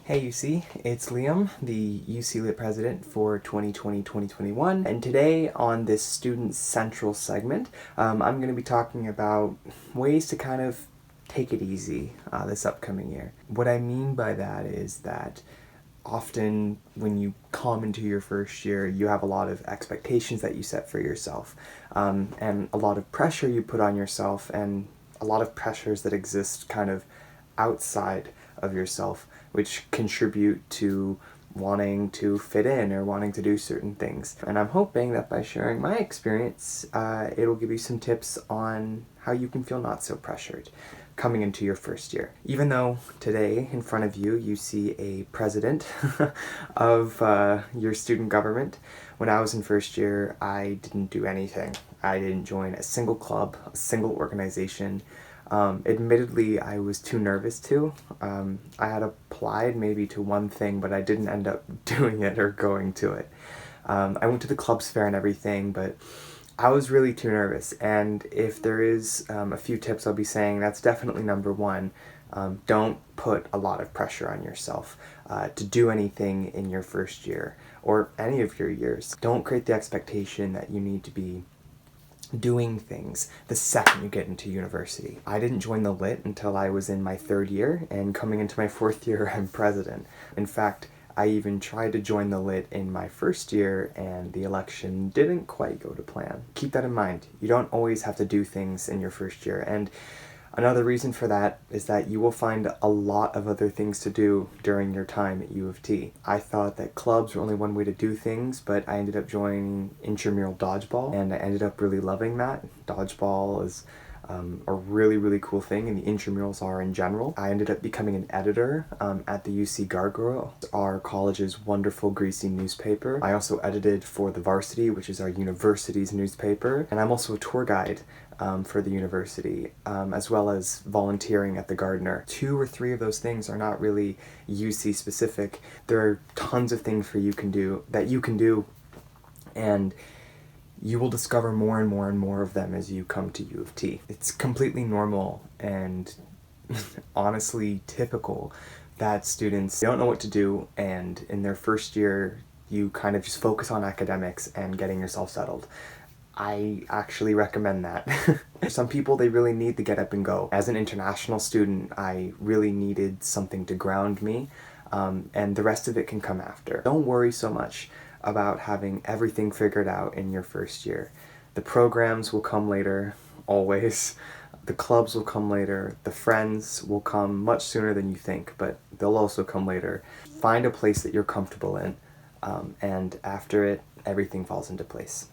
Hey UC, it's Liam, the UC Lit President for 2020-2021, and today on this Student Central segment, I'm going to be talking about ways to kind of take it easy this upcoming year. What I mean by that is that often when you come into your first year, you have a lot of expectations that you set for yourself, and a lot of pressure you put on yourself, and a lot of pressures that exist kind of outside of yourself, which contribute to wanting to fit in or wanting to do certain things. And I'm hoping that by sharing my experience, it'll give you some tips on how you can feel not so pressured coming into your first year. Even though today in front of you, you see a president of your student government, when I was in first year, I didn't do anything. I didn't join a single club, a single organization. Admittedly, I was too nervous to. I had applied maybe to one thing, but I didn't end up doing it or going to it. I went to the clubs fair and everything, but I was really too nervous. And if there is a few tips I'll be saying, that's definitely number one. Don't put a lot of pressure on yourself to do anything in your first year or any of your years. Don't create the expectation that you need to be doing things the second you get into university. I didn't join the Lit until I was in my third year, and coming into my fourth year, I'm president. In fact, I even tried to join the Lit in my first year, and the election didn't quite go to plan. Keep that in mind. You don't always have to do things in your first year, and another reason for that is that you will find a lot of other things to do during your time at U of T. I thought that clubs were only one way to do things, but I ended up joining intramural dodgeball, and I ended up really loving that. Dodgeball is a really cool thing, and the intramurals are in general. I ended up becoming an editor at the UC Gargoyle, our college's wonderful greasy newspaper. I also edited for the Varsity, which is our university's newspaper, and I'm also a tour guide for the university, as well as volunteering at the Gardener. 2 or 3 of those things are not really UC specific. There are tons of things that you can do, and you will discover more and more and more of them as you come to U of T. It's completely normal and honestly typical that students don't know what to do, and in their first year you kind of just focus on academics and getting yourself settled. I actually recommend that. Some people, they really need to get up and go. As an international student, I really needed something to ground me, and the rest of it can come after. Don't worry so much about having everything figured out in your first year. The programs will come later, always. The clubs will come later. The friends will come much sooner than you think, but they'll also come later. Find a place that you're comfortable in, and after it, everything falls into place.